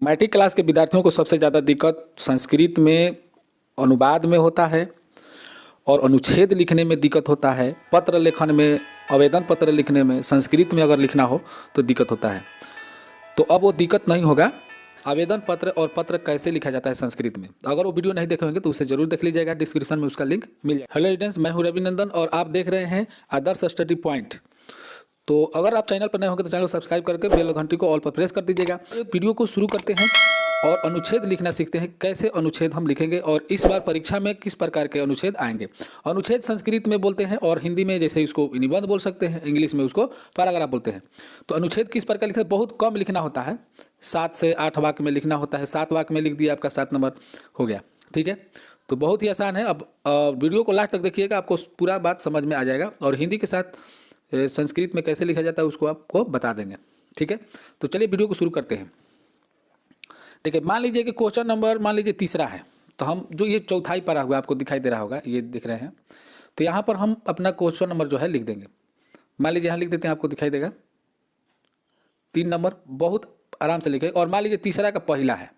Matric class के विद्यार्थियों को सबसे ज़्यादा दिक्कत संस्कृत में अनुवाद में होता है और अनुच्छेद लिखने में दिक्कत होता है। पत्र लेखन में, आवेदन पत्र लिखने में संस्कृत में अगर लिखना हो तो दिक्कत होता है। तो अब वो दिक्कत नहीं होगा। आवेदन पत्र और पत्र कैसे लिखा जाता है संस्कृत में, अगर वो वीडियो नहीं देखे होंगे तो उसे जरूर देख लीजिएगा, डिस्क्रिप्शन में उसका लिंक मिल जाएगा। हेलो स्टूडेंट्स, मैं हूं रविनंदन और आप देख रहे हैं आदर्श स्टडी पॉइंट। तो अगर आप चैनल पर नए होंगे तो चैनल को सब्सक्राइब करके बेल घंटी को ऑल पर प्रेस कर दीजिएगा। वीडियो को शुरू करते हैं और अनुच्छेद लिखना सीखते हैं, कैसे अनुच्छेद हम लिखेंगे और इस बार परीक्षा में किस प्रकार के अनुच्छेद आएंगे। अनुच्छेद संस्कृत में बोलते हैं और हिंदी में जैसे इसको निबंध बोल सकते हैं, इंग्लिश में उसको पैराग्राफ बोलते हैं। तो अनुच्छेद किस प्रकार लिखते हैं, बहुत कम लिखना होता है, 7 से 8 वाक्य में लिखना होता है। 7 वाक्य में लिख दिया, आपका 7 नंबर हो गया। ठीक है, तो बहुत ही आसान है। अब वीडियो को लास्ट तक देखिएगा, आपको पूरा बात समझ में आ जाएगा और हिंदी के साथ संस्कृत में कैसे लिखा जाता है उसको आपको बता देंगे। ठीक है, तो चलिए वीडियो को शुरू करते हैं। देखिए, मान लीजिए कि क्वेश्चन नंबर मान लीजिए तीसरा है, तो हम जो ये चौथाई पढ़ा हुआ आपको दिखाई दे रहा होगा, ये दिख रहे हैं, तो यहाँ पर हम अपना क्वेश्चन नंबर जो है लिख देंगे। मान लीजिए यहाँ लिख देते हैं, आपको दिखाई देगा 3 नंबर, बहुत आराम से लिखे। और मान लीजिए तीसरा का पहला है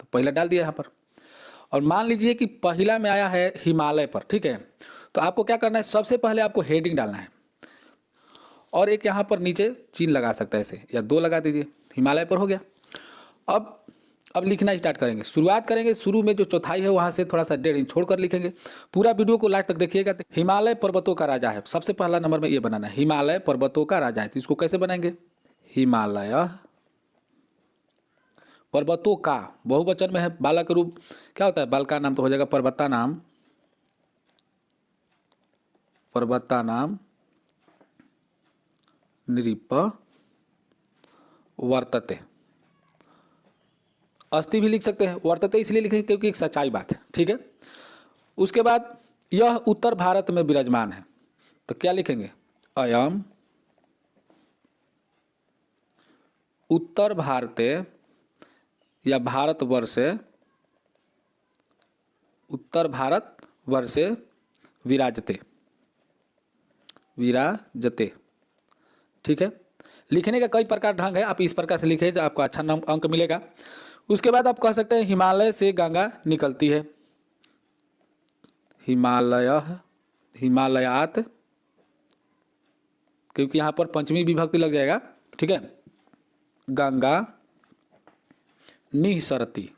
तो पहला डाल दिया यहाँ पर। और मान लीजिए कि पहला में आया है हिमालय पर। ठीक है, तो आपको क्या करना है, सबसे पहले आपको हेडिंग डालना है और एक यहाँ पर नीचे चिन्ह लगा सकता है ऐसे, या 2 लगा दीजिए। हिमालय पर हो गया। अब लिखना स्टार्ट करेंगे, शुरुआत करेंगे। शुरू में जो चौथाई है वहाँ से थोड़ा सा 1.5 इंच छोड़कर लिखेंगे। पूरा वीडियो को लास्ट तक देखिएगा। हिमालय पर्वतों का राजा है, सबसे पहला नंबर में ये बनाना है, हिमालय पर्वतों का राजा है। तो इसको कैसे बनाएंगे, हिमालय पर्वतों का, बहुवचन में है, बालक रूप क्या होता है, बाल का नाम तो हो जाएगा पर्वता नाम, पर्वता नाम नृप वर्तते। अस्ति भी लिख सकते हैं, वर्तते इसलिए लिखेंगे क्योंकि एक सच्चाई बात है। ठीक है, उसके बाद यह उत्तर भारत में विराजमान है, तो क्या लिखेंगे, अयम उत्तर भारते या भारतवर्षे, उत्तर भारत वर्षे विराजते, विराजते। ठीक है, लिखने का कई प्रकार ढंग है, आप इस प्रकार से लिखें तो आपको अच्छा अंक मिलेगा। उसके बाद आप कह सकते हैं हिमालय से गंगा निकलती है, हिमालय, हिमालयात, क्योंकि यहाँ पर पंचमी विभक्ति लग जाएगा। ठीक है, गंगा निःसरती।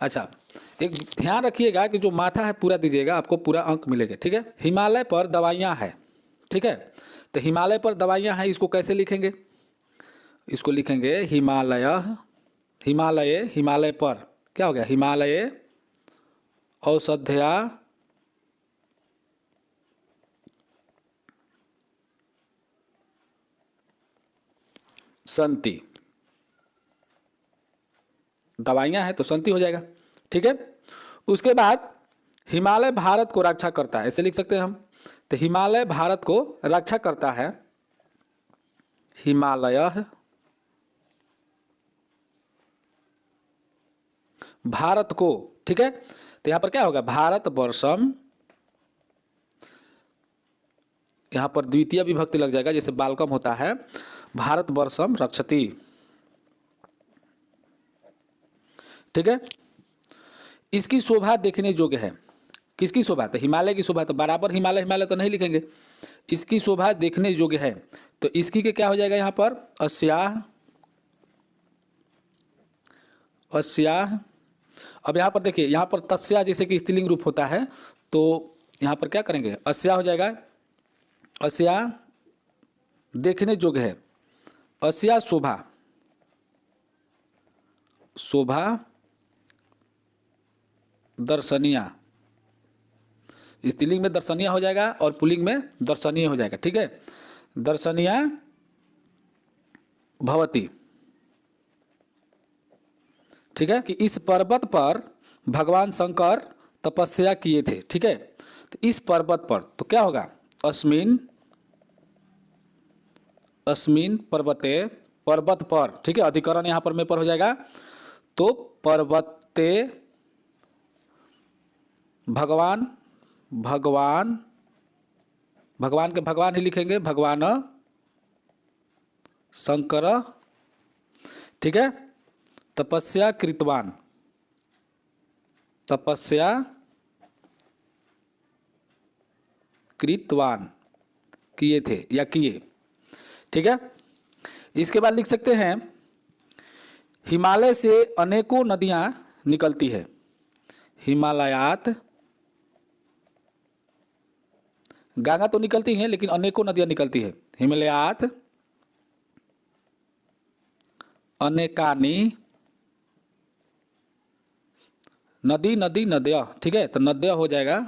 अच्छा, एक ध्यान रखिएगा कि जो माथा है पूरा दीजिएगा, आपको पूरा अंक मिलेगा। ठीक है, हिमालय पर दवाइयाँ हैं। ठीक है, तो हिमालय पर दवाइयाँ हैं, इसको कैसे लिखेंगे, इसको लिखेंगे हिमालय, हिमालय, हिमालय पर क्या हो गया, हिमालय औषधया संति, दवाइयाँ हैं तो संति हो जाएगा। ठीक है, उसके बाद हिमालय भारत को रक्षा करता है, ऐसे लिख सकते हैं हम। तो हिमालय भारत को रक्षा करता है, हिमालय भारत को। ठीक है, तो यहाँ पर क्या होगा, भारत वर्षम, यहाँ पर द्वितीय विभक्ति लग जाएगा, जैसे बालकम होता है, भारत वर्षम रक्षति। ठीक है, इसकी शोभा देखने योग्य है, किसकी शोभा, तो हिमालय की शोभा। तो बराबर हिमालय हिमालय तो नहीं लिखेंगे, इसकी शोभा देखने योग्य है, तो इसकी के क्या हो जाएगा यहाँ पर, अस्याह, अस्याह। अब यहाँ पर देखिए, यहाँ पर तस्या जैसे कि स्त्रीलिंग रूप होता है, तो यहाँ पर क्या करेंगे, अस्या हो जाएगा, अस्या देखने योग्य है, अस्या शोभा, शोभा दर्शनीय, स्त्रीलिंग में दर्शनीय हो जाएगा और पुल्लिंग में दर्शनीय हो जाएगा। ठीक है, दर्शनीय भवती। ठीक है, कि इस पर्वत पर भगवान शंकर तपस्या किए थे। ठीक है, तो इस पर्वत पर, तो क्या होगा, अस्मिन, अस्मिन पर्वते, पर्वत पर। ठीक है, अधिकरण यहाँ पर में पर हो जाएगा, तो पर्वते भगवान, भगवान, भगवान के भगवान ही लिखेंगे, भगवान शंकर, ठीक है, तपस्या कृतवान, तपस्या कृतवान, किए थे या किए, ठीक है। इसके बाद लिख सकते हैं हिमालय से अनेकों नदियां निकलती है, हिमालयात, गंगा तो निकलती हैं लेकिन अनेकों नदियां निकलती है, हिमालयात अनेकानी नदी, नदी नद्या, ठीक है, तो नद्या हो जाएगा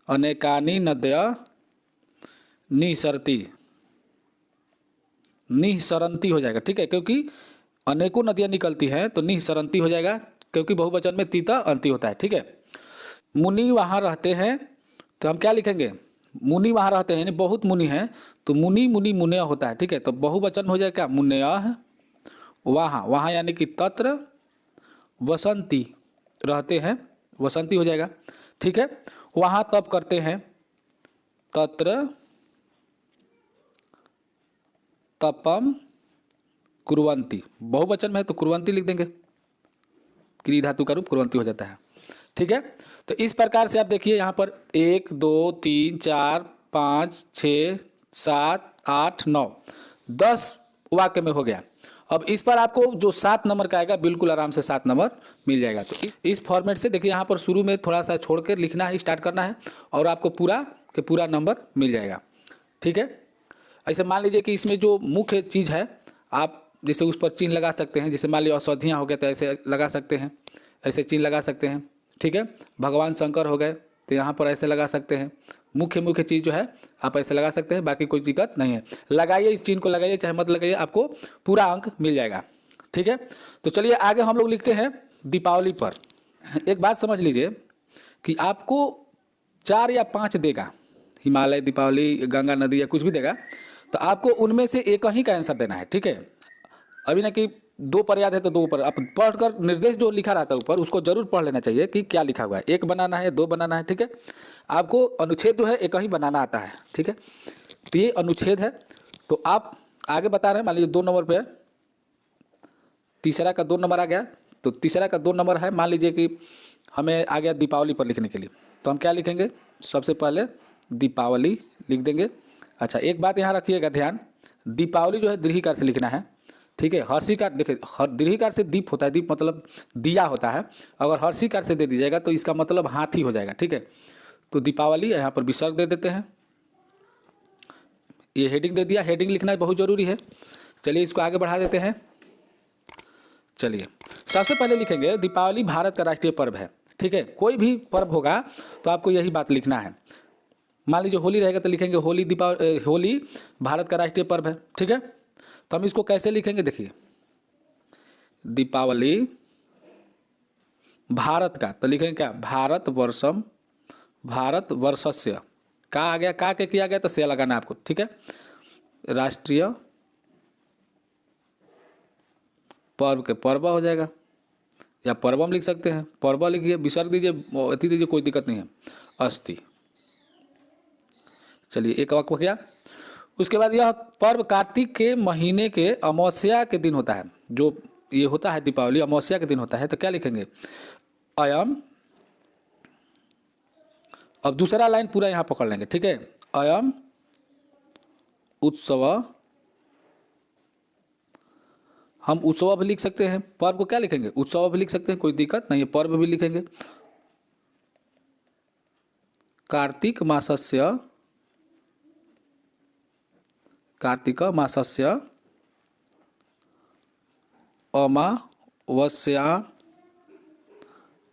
अनेकानी नद्या निसरती, निसरंती हो जाएगा, ठीक है, क्योंकि अनेकों नदियां निकलती हैं तो निसरंती हो जाएगा, क्योंकि बहुवचन में तीता अंति होता है, ठीक है। मुनि वहाँ रहते हैं तो हम क्या लिखेंगे, मुनि वहाँ रहते हैं यानी बहुत मुनि हैं तो मुनि मुनि मुनय होता है, ठीक है, तो बहुवचन हो जाएगा क्या, मुनयः, वहाँ, वहाँ यानी कि तत्र वसंती रहते हैं, वसंती हो जाएगा, ठीक है। वहाँ तप करते हैं, तत्र तपम कुर्वन्ति, बहुवचन में है तो कुर्वन्ति लिख देंगे, क्रिया धातु का रूप कुर्वन्ति हो जाता है, ठीक है। तो इस प्रकार से आप देखिए यहाँ पर 1 2 3 4 5 6 7 8 9 10 वाक्य में हो गया। अब इस पर आपको जो 7 नंबर का आएगा बिल्कुल आराम से 7 नंबर मिल जाएगा। तो इस फॉर्मेट से देखिए यहाँ पर शुरू में थोड़ा सा छोड़ कर लिखना है, स्टार्ट करना है और आपको पूरा के पूरा नंबर मिल जाएगा, ठीक है। ऐसे मान लीजिए कि इसमें जो मुख्य चीज़ है आप जैसे उस पर चिन्ह लगा सकते हैं, जैसे मान लीजिए औषधियाँ हो गए तो ऐसे लगा सकते हैं, ऐसे चिन्ह लगा सकते हैं, ठीक है। भगवान शंकर हो गए तो यहाँ पर ऐसे लगा सकते हैं, मुख्य चीज़ जो है आप ऐसे लगा सकते हैं, बाकी कोई दिक्कत नहीं है। लगाइए, इस चिन्ह को लगाइए चाहे मत लगाइए, आपको पूरा अंक मिल जाएगा, ठीक है। तो चलिए आगे हम लोग लिखते हैं दीपावली पर। एक बात समझ लीजिए कि आपको 4 या 5 देगा, हिमालय, दीपावली, गंगा नदी या कुछ भी देगा, तो आपको उनमें से एक ही का आंसर देना है, ठीक है। अभी ना कि 2 पर याद है तो 2 पर आप पढ़कर निर्देश जो लिखा रहता है ऊपर उसको जरूर पढ़ लेना चाहिए कि क्या लिखा हुआ है, 1 बनाना है 2 बनाना है, ठीक है। आपको अनुच्छेद जो है एक ही बनाना आता है, ठीक है। तो ये अनुच्छेद है, तो आप आगे बता रहे हैं, मान लीजिए 2 नंबर पे तीसरा का 2 नंबर आ गया, तो तीसरा का 2 नंबर है, मान लीजिए कि हमें आ गया दीपावली पर लिखने के लिए, तो हम क्या लिखेंगे, सबसे पहले दीपावली लिख देंगे। अच्छा एक बात यहाँ रखिएगा ध्यान, दीपावली जो है दीर्घिकार से लिखना है, ठीक है। हर्षिकार देखिए, दीर्घिकार से दीप होता है, दीप मतलब दिया होता है, अगर हर्षिकार से दे दीजिएगा तो इसका मतलब हाथी हो जाएगा, ठीक है। तो दीपावली यहाँ पर विसर्ग दे देते हैं, ये हेडिंग दे दिया, हेडिंग लिखना बहुत ज़रूरी है। चलिए इसको आगे बढ़ा देते हैं। चलिए सबसे पहले लिखेंगे दीपावली भारत का राष्ट्रीय पर्व है, ठीक है। कोई भी पर्व होगा तो आपको यही बात लिखना है। मान लीजिए होली रहेगा तो लिखेंगे होली भारत का राष्ट्रीय पर्व है, ठीक है। तो हम इसको कैसे लिखेंगे, देखिए दीपावली भारत का, तो लिखेंगे क्या, भारत वर्षम, भारत वर्षस्य, का आ गया, का के किया गया तो से लगाना आपको, ठीक है। राष्ट्रीय पर्व के पर्व हो जाएगा, या पर्वम लिख सकते हैं, पर्व लिखिए, विसर्ग दीजिए, अति दीजिए, कोई दिक्कत नहीं है, अस्थि। चलिए एक वाक्य हो गया। उसके बाद यह पर्व कार्तिक के महीने के अमावस्या के दिन होता है, जो ये होता है दीपावली अमावस्या के दिन होता है, तो क्या लिखेंगे, अयम, अब दूसरा लाइन पूरा यहाँ पकड़ लेंगे, ठीक है। अयम उत्सव, हम उत्सव भी लिख सकते हैं, पर्व को क्या लिखेंगे, उत्सव भी लिख सकते हैं, कोई दिक्कत नहीं है, पर्व भी लिखेंगे। कार्तिक मासस्य, कार्तिक मासस्य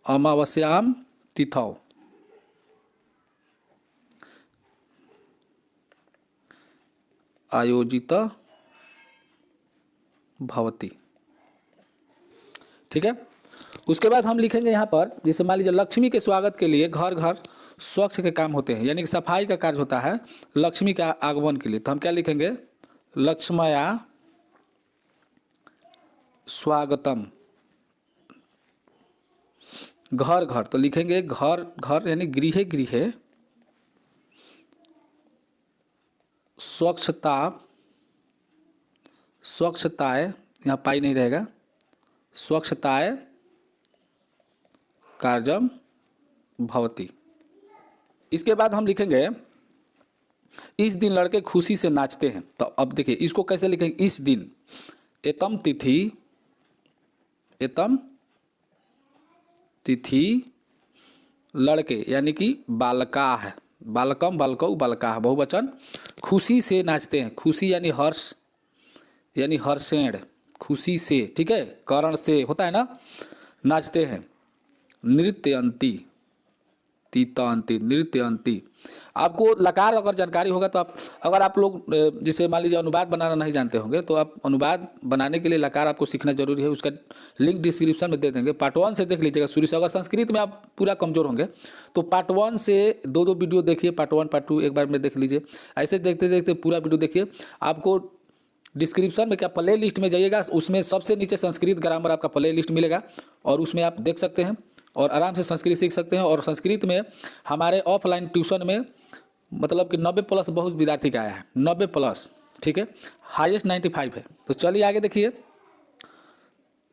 अमावस्याम तिथौ, आयोजित भवति, ठीक है। उसके बाद हम लिखेंगे यहाँ पर, जैसे मान लीजिए लक्ष्मी के स्वागत के लिए घर घर स्वच्छ के काम होते हैं, यानी कि सफाई का कार्य होता है लक्ष्मी के आगमन के लिए, तो हम क्या लिखेंगे, लक्ष्मया स्वागतम, घर घर, तो लिखेंगे घर घर यानी गृहे गृहे स्वच्छता स्वच्छताय, यहाँ पाई नहीं रहेगा, स्वच्छताय कार्यम भवति। इसके बाद हम लिखेंगे इस दिन लड़के खुशी से नाचते हैं। तो अब देखिए इसको कैसे लिखेंगे, इस दिन, एतम तिथि, एतम तिथि लड़के यानी कि बालका है, बालकम बालकौ बालका, बहुवचन, खुशी से नाचते हैं। खुशी यानी हर्ष, यानी हर्षेण, खुशी से, ठीक है, करण से होता है ना, नाचते हैं। नृत्यंती, तीतांती, नृत्यंती। आपको लकार अगर जानकारी होगा तो आप, अगर आप लोग जैसे मान लीजिए अनुवाद बनाना नहीं जानते होंगे तो आप अनुवाद बनाने के लिए लकार आपको सीखना जरूरी है। उसका लिंक डिस्क्रिप्शन में दे देंगे, पार्ट 1 से देख लीजिएगा शुरू से। अगर संस्कृत में आप पूरा कमजोर होंगे तो पार्ट 1 से 2 वीडियो देखिए, पार्ट 1 पार्ट 2 एक बार में देख लीजिए। ऐसे देखते देखते पूरा वीडियो देखिए। आपको डिस्क्रिप्शन में क्या प्ले लिस्ट में जाइएगा, उसमें सबसे नीचे संस्कृत ग्रामर आपका प्ले लिस्ट मिलेगा और उसमें आप देख सकते हैं और आराम से संस्कृत सीख सकते हैं। और संस्कृत में हमारे ऑफलाइन ट्यूशन में मतलब कि 90+ बहुत विद्यार्थी का आया है, 90+, ठीक है, हाईएस्ट 95 है। तो चलिए आगे देखिए।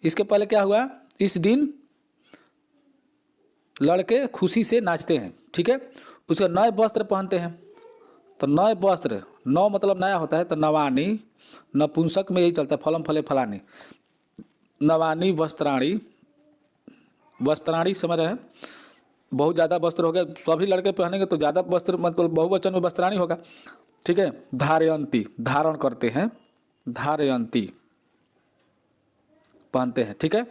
इसके पहले क्या हुआ, इस दिन लड़के खुशी से नाचते हैं, ठीक है। उसके नए वस्त्र पहनते हैं। तो नए वस्त्र, नौ मतलब नया होता है, तो नवानी, नपुंसक में यही चलता है, फलम फले फलानी, नवानी वस्त्राणी, वस्त्राणी समझ रहे हैं, बहुत ज़्यादा वस्त्र हो गया, सभी लड़के पहनेंगे तो ज़्यादा वस्त्र, मतलब बहुवचन में वस्त्राणी होगा, ठीक है। धारयंती, धारण करते हैं, धारयंती, पहनते हैं, ठीक है।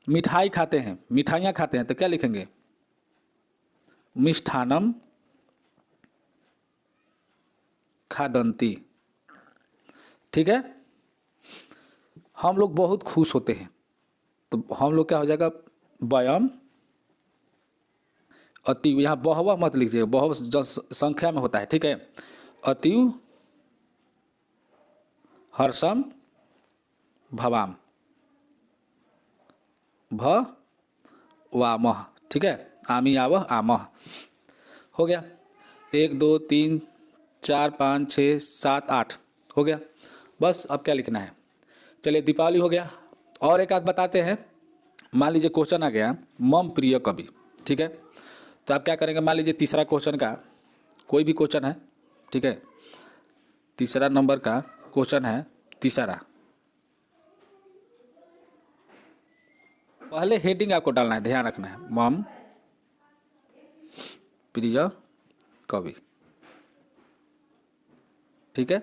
मिठाई खाते हैं, मिठाइयाँ खाते हैं, तो क्या लिखेंगे, मिष्ठानम खादंती, ठीक है। हम लोग बहुत खुश होते हैं, तो हम लोग क्या हो जाएगा, वयम अतिव, यहाँ बहुवा मत लीजिएगा, बहुव संख्या में होता है, ठीक है। अतिव हर्षम भवाम, भ वामह, ठीक है, आमी आवह आमह, हो गया। 1 2 3 4 5 6 7 8 हो गया। बस अब क्या लिखना है, चलिए दीपावली हो गया। और एक आध बताते हैं। मान लीजिए क्वेश्चन आ गया मम प्रिय कवि, ठीक है। तो आप क्या करेंगे, मान लीजिए तीसरा क्वेश्चन का कोई भी क्वेश्चन है, ठीक है, तीसरा नंबर का क्वेश्चन है, तीसरा, पहले हेडिंग आपको डालना है, ध्यान रखना है, मम प्रिय कवि, ठीक है।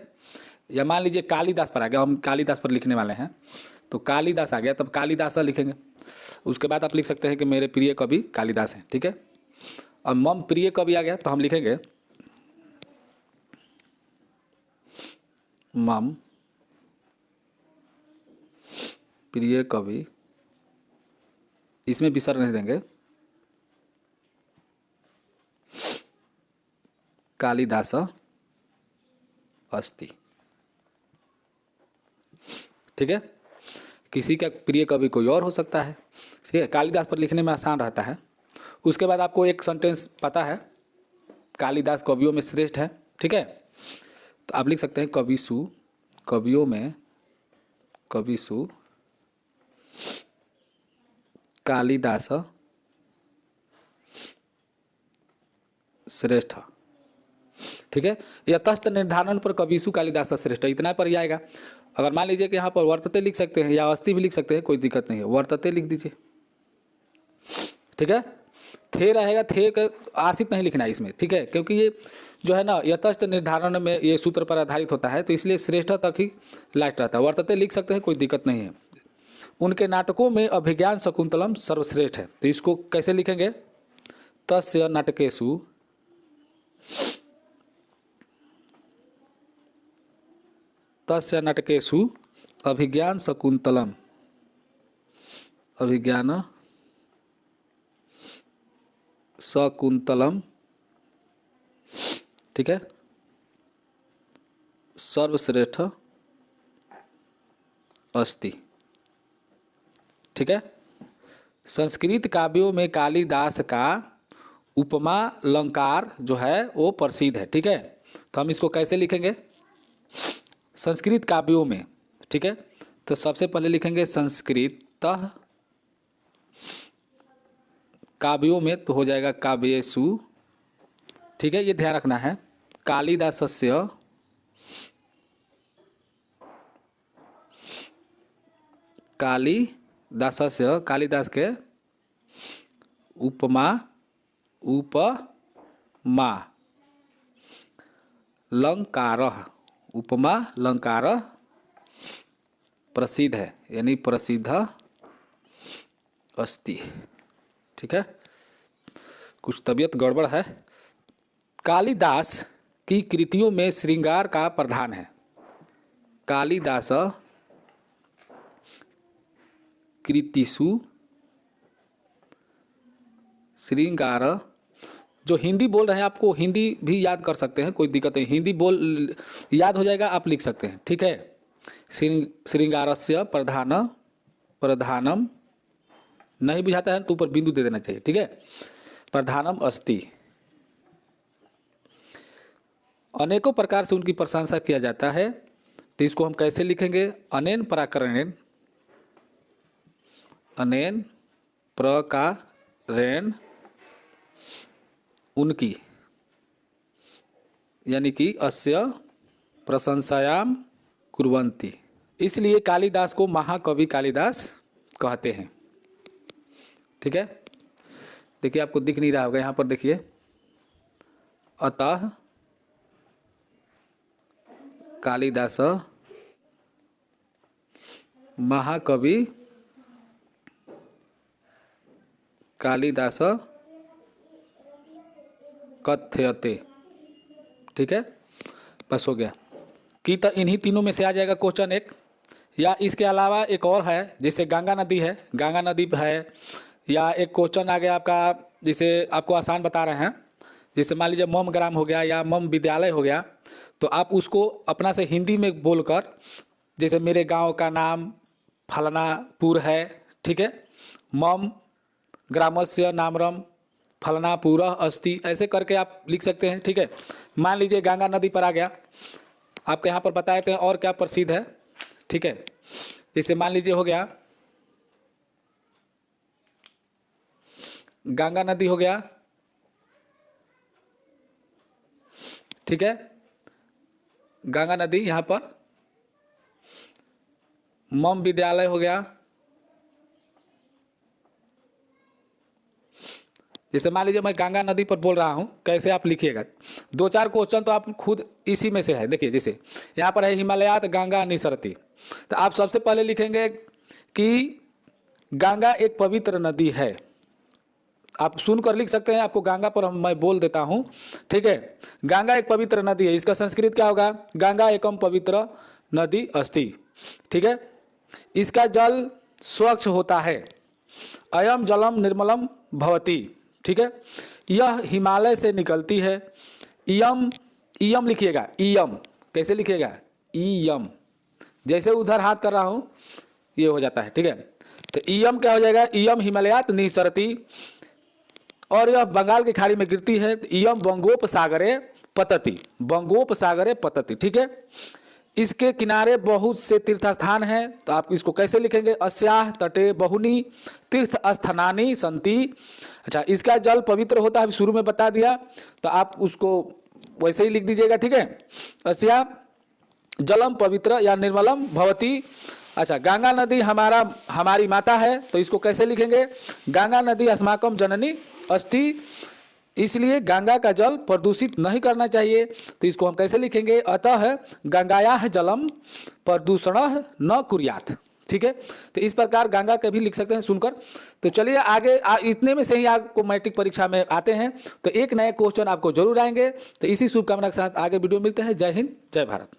या मान लीजिए कालिदास पर आ गया, हम कालिदास पर लिखने वाले हैं, तो कालिदास आ गया, तब कालिदास लिखेंगे। उसके बाद आप लिख सकते हैं कि मेरे प्रिय कवि कालिदास हैं, ठीक है। अब मम प्रिय कवि आ गया तो हम लिखेंगे मम प्रिय कवि, इसमें विसर्ग नहीं देंगे, कालिदास अस्ति, ठीक है। किसी का प्रिय कवि कोई और हो सकता है, ठीक है। कालिदास पर लिखने में आसान रहता है। उसके बाद आपको एक सेंटेंस पता है, कालिदास कवियों में श्रेष्ठ है, ठीक है। तो आप लिख सकते हैं कविसु, कवियों में कविसु कालिदास श्रेष्ठ, ठीक है। यथस्थ निर्धारण पर कविसु कालिदास श्रेष्ठ, इतना पर ही आएगा। अगर मान लीजिए कि यहाँ पर वर्तते लिख सकते हैं या अस्थि भी लिख सकते हैं, कोई दिक्कत नहीं है, वर्तते लिख दीजिए, ठीक है। थे रहेगा, थे का आश्रित नहीं लिखना है इसमें, ठीक है, क्योंकि ये जो है ना यथस्थ निर्धारण में ये सूत्र पर आधारित होता है, तो इसलिए श्रेष्ठ तक ही लास्ट रहता है। वर्तते लिख सकते हैं, कोई दिक्कत नहीं है। उनके नाटकों में अभिज्ञान शकुंतलम सर्वश्रेष्ठ है, तो इसको कैसे लिखेंगे, तस्य नाटकेषु तस्य नाटकेषु अभिज्ञान शकुंतलम, अभिज्ञान शकुंतलम, ठीक है, सर्वश्रेष्ठ अस्ति, ठीक है। संस्कृत काव्यों में कालिदास का उपमा अलंकार जो है वो प्रसिद्ध है, ठीक है। तो हम इसको कैसे लिखेंगे, संस्कृत काव्यों में, ठीक है। तो सबसे पहले लिखेंगे संस्कृत काव्यों में, तो हो जाएगा काव्येषु, ठीक है। ये ध्यान रखना है। कालिदासस्य कालिदास के उपमा अलंकार प्रसिद्ध है, यानी प्रसिद्ध अस्ति, ठीक है। कुछ तबीयत गड़बड़ है। कालिदास की कृतियों में श्रृंगार का प्रधान है। कालिदास कृतिषु श्रृंगार, जो हिंदी बोल रहे हैं आपको हिंदी भी याद कर सकते हैं, कोई दिक्कत नहीं, हिंदी बोल याद हो जाएगा, आप लिख सकते हैं, ठीक है। श्रृंगारस्य प्रधानम नहीं बुझाता है तो ऊपर बिंदु दे देना चाहिए, ठीक है। प्रधानम अस्ति, अनेकों प्रकार से उनकी प्रशंसा किया जाता है। तो इसको हम कैसे लिखेंगे? अनेन प्रकारेण उनकी, यानी कि अस्य प्रशंसायाम कुर्वन्ति, इसलिए कालिदास को महाकवि कालिदास कहते हैं, ठीक है। देखिए आपको दिख नहीं रहा होगा, यहाँ पर देखिए, अतः कालिदास महाकवि कालिदास कथ्यते, ठीक है। बस हो गया कि तो इन्हीं तीनों में से आ जाएगा क्वेश्चन एक, या इसके अलावा एक और है, जैसे गंगा नदी है, गंगा नदी है, या एक क्वेश्चन आ गया आपका, जिसे आपको आसान बता रहे हैं, जैसे मान लीजिए मम ग्राम हो गया या मम विद्यालय हो गया, तो आप उसको अपना से हिंदी में बोलकर, जैसे मेरे गांव का नाम फलनापुर है, ठीक है, मम ग्रामस्य नामरम फलनापुर अस्ति, ऐसे करके आप लिख सकते हैं, ठीक है। मान लीजिए गंगा नदी पर आ गया, आपके यहाँ पर बताए थे और क्या प्रसिद्ध है, ठीक है। जैसे मान लीजिए हो गया गंगा नदी हो गया, ठीक है, गंगा नदी, यहाँ पर मम विद्यालय हो गया। जैसे मान लीजिए मैं गंगा नदी पर बोल रहा हूँ, कैसे आप लिखिएगा, दो चार क्वेश्चन तो आप खुद इसी में से है। देखिए जैसे यहाँ पर है हिमालयात गंगा निसरती, तो आप सबसे पहले लिखेंगे कि गंगा एक पवित्र नदी है, आप सुनकर लिख सकते हैं, आपको गंगा पर मैं बोल देता हूँ, ठीक है। गंगा एक पवित्र नदी है, इसका संस्कृत क्या होगा? गंगा एकम पवित्र नदी अस्ति, ठीक है। इसका जल स्वच्छ होता है, अयम जलम निर्मलम भवति, ठीक है। यह हिमालय से निकलती है। इयम, इयम लिखिएगा, इयम कैसे लिखिएगा? इयम, जैसे उधर हाथ कर रहा हूँ ये हो जाता है, ठीक है। तो इयम क्या हो जाएगा? इयम हिमालयात निसरती, और यह बंगाल की खाड़ी में गिरती है। इयम बंगोपसागरे पतति, बंगोपसागरे पतति, ठीक है। इसके किनारे बहुत से तीर्थ स्थान हैं, तो आप इसको कैसे लिखेंगे? अस्याह तटे बहुनी तीर्थ स्थानानि सन्ति। अच्छा, इसका जल पवित्र होता है, शुरू में बता दिया, तो आप उसको वैसे ही लिख दीजिएगा, ठीक है। अस्याह जलम पवित्र या निर्मलम भवति। अच्छा, गंगा नदी हमारी माता है, तो इसको कैसे लिखेंगे? गंगा नदी अस्माकम जननी अस्ति, इसलिए गंगा का जल प्रदूषित नहीं करना चाहिए, तो इसको हम कैसे लिखेंगे? अतः गंगायाः जलम प्रदूषणः न कुर्यात्, ठीक है। तो इस प्रकार गंगा के भी लिख सकते हैं सुनकर। तो चलिए आगे, इतने में से ही आपको मैट्रिक परीक्षा में आते हैं, तो एक नए क्वेश्चन आपको जरूर आएंगे। तो इसी शुभकामना के साथ आगे वीडियो मिलते हैं। जय हिंद, जय भारत।